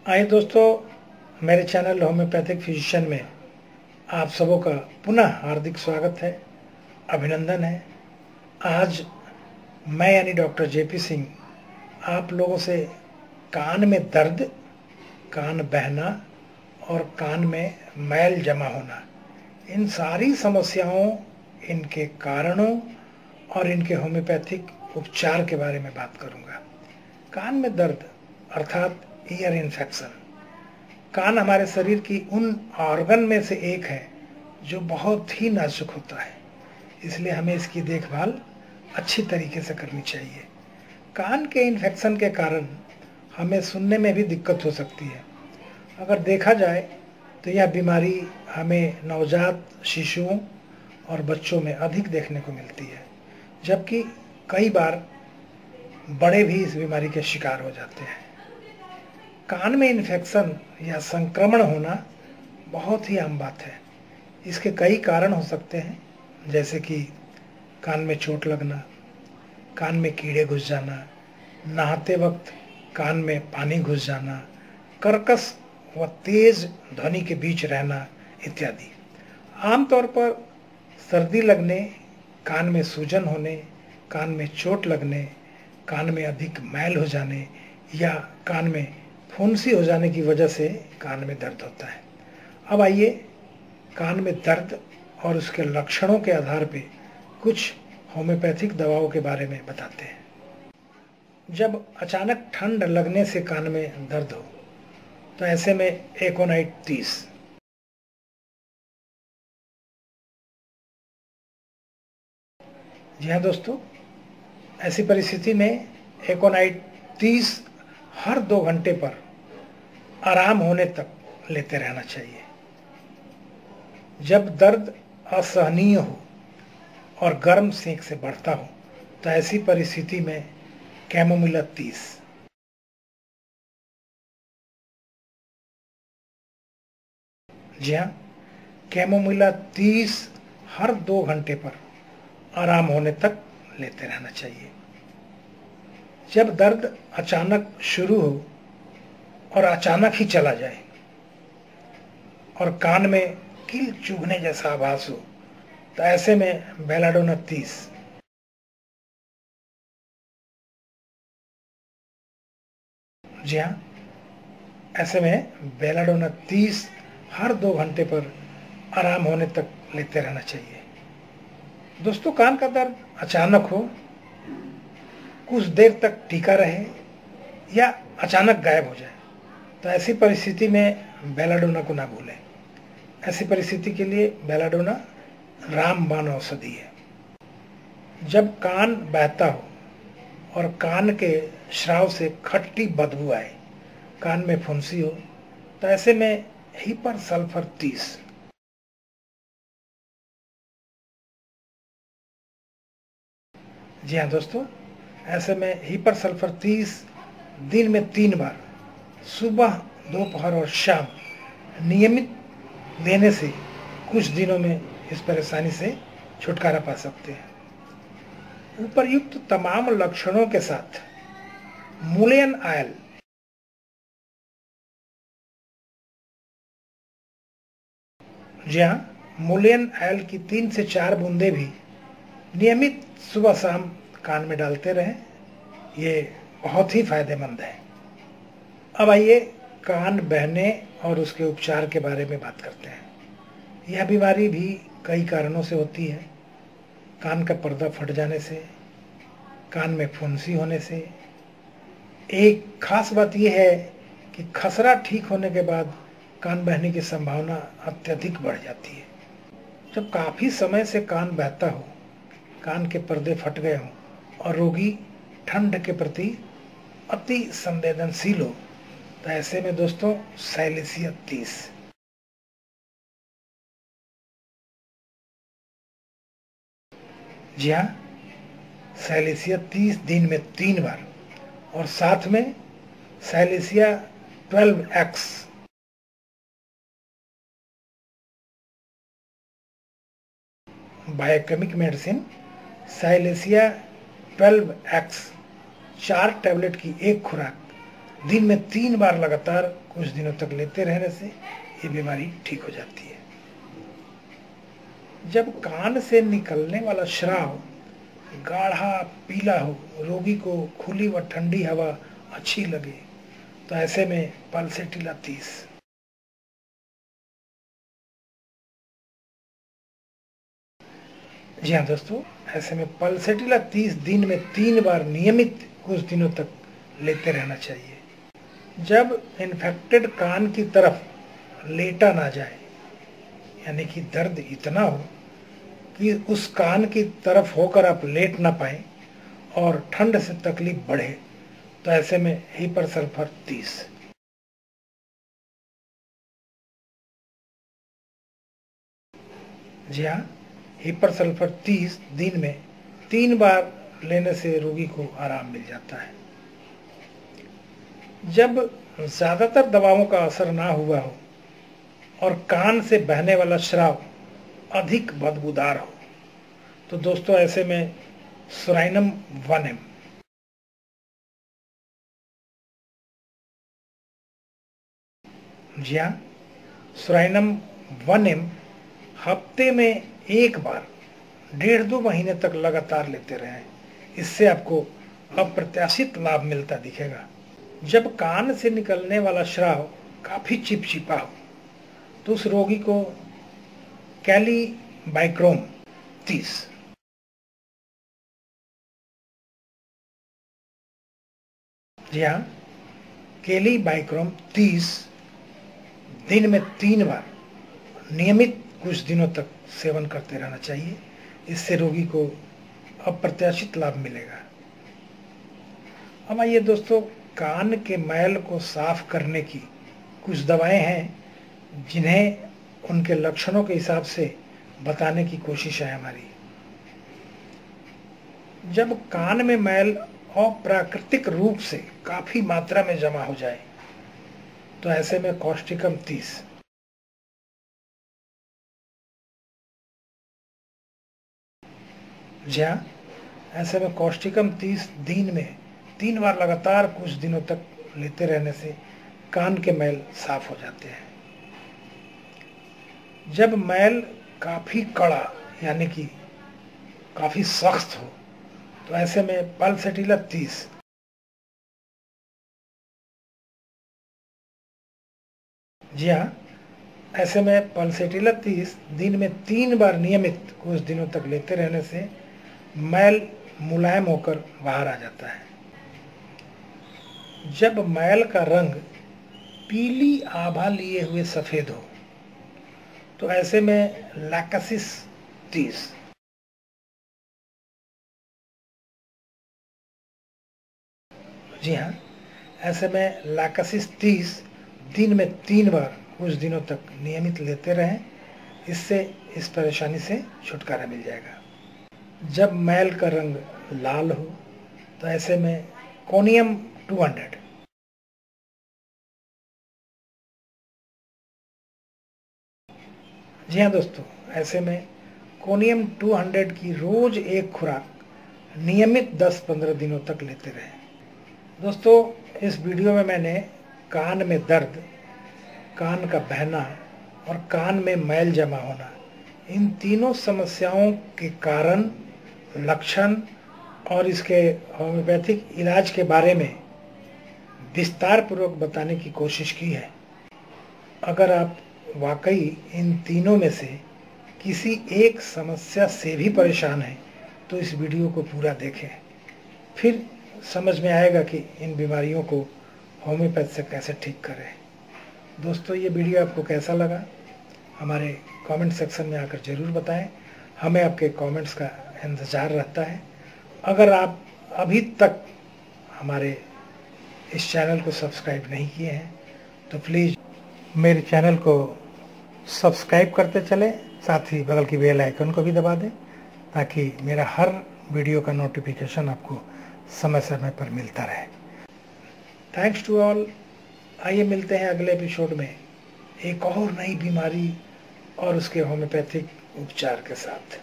आइए दोस्तों, मेरे चैनल होम्योपैथिक फिजिशियन में आप सबों का पुनः हार्दिक स्वागत है, अभिनंदन है। आज मैं यानी डॉक्टर जेपी सिंह आप लोगों से कान में दर्द, कान बहना और कान में मैल जमा होना, इन सारी समस्याओं, इनके कारणों और इनके होम्योपैथिक उपचार के बारे में बात करूंगा। कान में दर्द अर्थात ईयर इन्फेक्शन। कान हमारे शरीर की उन ऑर्गन में से एक है जो बहुत ही नाजुक होता है, इसलिए हमें इसकी देखभाल अच्छी तरीके से करनी चाहिए। कान के इन्फेक्शन के कारण हमें सुनने में भी दिक्कत हो सकती है। अगर देखा जाए तो यह बीमारी हमें नवजात शिशुओं और बच्चों में अधिक देखने को मिलती है, जबकि कई बार बड़े भी इस बीमारी के शिकार हो जाते हैं। कान में इन्फेक्शन या संक्रमण होना बहुत ही आम बात है। इसके कई कारण हो सकते हैं, जैसे कि कान में चोट लगना, कान में कीड़े घुस जाना, नहाते वक्त कान में पानी घुस जाना, कर्कश व तेज ध्वनि के बीच रहना इत्यादि। आमतौर पर सर्दी लगने, कान में सूजन होने, कान में चोट लगने, कान में अधिक मैल हो जाने या कान में फुंसी हो जाने की वजह से कान में दर्द होता है। अब आइए कान में दर्द और उसके लक्षणों के आधार पर कुछ होम्योपैथिक दवाओं के बारे में बताते हैं। जब अचानक ठंड लगने से कान में दर्द हो तो ऐसे में एकोनाइट 30, जी हाँ दोस्तों, ऐसी परिस्थिति में एकोनाइट 30 हर 2 घंटे पर आराम होने तक लेते रहना चाहिए। जब दर्द असहनीय हो और गर्म सेक से बढ़ता हो तो ऐसी परिस्थिति में कैमोमिला 30, जी हाँ, कैमोमिला 30 हर 2 घंटे पर आराम होने तक लेते रहना चाहिए। जब दर्द अचानक शुरू हो और अचानक ही चला जाए और कान में कील चुभने जैसा आभास हो तो ऐसे में बेलाडोना 30, जी हाँ, ऐसे में बेलाडोना 30 हर 2 घंटे पर आराम होने तक लेते रहना चाहिए। दोस्तों, कान का दर्द अचानक हो, कुछ देर तक टिका रहे या अचानक गायब हो जाए तो ऐसी परिस्थिति में बेलाडोना को ना भूलें। ऐसी परिस्थिति के लिए बेलाडोना रामबाण औषधि है। जब कान बहता हो और कान के श्राव से खट्टी बदबू आए, कान में फुंसी हो तो ऐसे में हिपर सल्फर 30, जी हाँ दोस्तों, ऐसे में हिपर सल्फर 30 दिन में 3 बार सुबह, दोपहर और शाम नियमित लेने से कुछ दिनों में इस परेशानी से छुटकारा पा सकते हैं। उपरयुक्त तमाम लक्षणों के साथ मुलेन आयल, जी हाँ, मुलेन आयल की 3 से 4 बूंदे भी नियमित सुबह शाम कान में डालते रहें, ये बहुत ही फायदेमंद है। अब आइए कान बहने और उसके उपचार के बारे में बात करते हैं। यह बीमारी भी कई कारणों से होती है। कान का पर्दा फट जाने से, कान में फुंसी होने से। एक खास बात यह है कि खसरा ठीक होने के बाद कान बहने की संभावना अत्यधिक बढ़ जाती है। जब काफ़ी समय से कान बहता हो, कान के पर्दे फट गए हों और रोगी ठंड के प्रति अति संवेदनशील हो तो ऐसे में दोस्तों सैलिसिया 30, जी हाँ, सैलिसिया 30 दिन में 3 बार और साथ में silicea 12X, biochemic medicine silicea 12X 4 tablet की एक खुराक दिन में 3 बार लगातार कुछ दिनों तक लेते रहने से ये बीमारी ठीक हो जाती है। जब कान से निकलने वाला श्राव गाढ़ा पीला हो, रोगी को खुली व ठंडी हवा अच्छी लगे, तो ऐसे में पल्सेटिला 30। जी हाँ दोस्तों, ऐसे में पल्सेटिला 30 दिन में 3 बार नियमित कुछ दिनों तक लेते रहना चाहिए। जब इन्फेक्टेड कान की तरफ लेटा ना जाए, यानी कि दर्द इतना हो कि उस कान की तरफ होकर आप लेट ना पाए और ठंड से तकलीफ बढ़े, तो ऐसे में हिपरसल्फर 30। जी हाँ, हिपरसल्फर 30 दिन में 3 बार लेने से रोगी को आराम मिल जाता है। जब ज्यादातर दवाओं का असर ना हुआ हो और कान से बहने वाला श्राव अधिक बदबूदार हो, तो दोस्तों ऐसे में सुराइनम 1M। जी हाँ, सुराइनम 1M हफ्ते में 1 बार 1.5-2 महीने तक लगातार लेते रहें। इससे आपको अप्रत्याशित लाभ मिलता दिखेगा। जब कान से निकलने वाला श्राव काफी चिपचिपा हो, तो उस रोगी को कैलीबाइक्रोम 30। जी हाँ, कैलीबाइक्रोम 30 दिन में 3 बार नियमित कुछ दिनों तक सेवन करते रहना चाहिए। इससे रोगी को अप्रत्याशित लाभ मिलेगा। अब आइए दोस्तों, कान के मैल को साफ करने की कुछ दवाएं हैं जिन्हें उनके लक्षणों के हिसाब से बताने की कोशिश है हमारी। जब कान में मैल अप्राकृतिक रूप से काफी मात्रा में जमा हो जाए, तो ऐसे में कॉस्टिकम 30। जी हाँ, ऐसे में कॉस्टिकम 30 दिन में 3 बार लगातार कुछ दिनों तक लेते रहने से कान के मैल साफ हो जाते हैं। जब मैल काफी कड़ा यानी कि काफी सख्त हो, तो ऐसे में पल्सेटिला 30। जी हाँ, ऐसे में पल्सेटिला 30 दिन में 3 बार नियमित कुछ दिनों तक लेते रहने से मैल मुलायम होकर बाहर आ जाता है। जब मैल का रंग पीली आभा लिए हुए सफेद हो, तो ऐसे में लैकासिस 30। जी हाँ, ऐसे में लैकासिस 30 दिन में 3 बार कुछ दिनों तक नियमित लेते रहें। इससे इस परेशानी से छुटकारा मिल जाएगा। जब मैल का रंग लाल हो, तो ऐसे में कोनियम 200। जी हाँ दोस्तों, ऐसे में कोनियम 200 की रोज एक खुराक नियमित 10-15 दिनों तक लेते रहें। दोस्तों, इस वीडियो में मैंने कान में दर्द, कान का बहना और कान में मैल जमा होना, इन तीनों समस्याओं के कारण, लक्षण और इसके होम्योपैथिक इलाज के बारे में विस्तार पूर्वक बताने की कोशिश की है। अगर आप वाकई इन तीनों में से किसी एक समस्या से भी परेशान हैं, तो इस वीडियो को पूरा देखें। फिर समझ में आएगा कि इन बीमारियों को होम्योपैथ से कैसे ठीक करें। दोस्तों, ये वीडियो आपको कैसा लगा, हमारे कमेंट सेक्शन में आकर ज़रूर बताएं। हमें आपके कमेंट्स का इंतज़ार रहता है। अगर आप अभी तक हमारे इस चैनल को सब्सक्राइब नहीं किए हैं, तो प्लीज़ मेरे चैनल को सब्सक्राइब करते चलें, साथ ही बगल की बेल आइकन को भी दबा दें, ताकि मेरा हर वीडियो का नोटिफिकेशन आपको समय समय पर मिलता रहे। Thanks to all. आइए मिलते हैं अगले एपिसोड में एक और नई बीमारी और उसके होम्योपैथिक उपचार के साथ।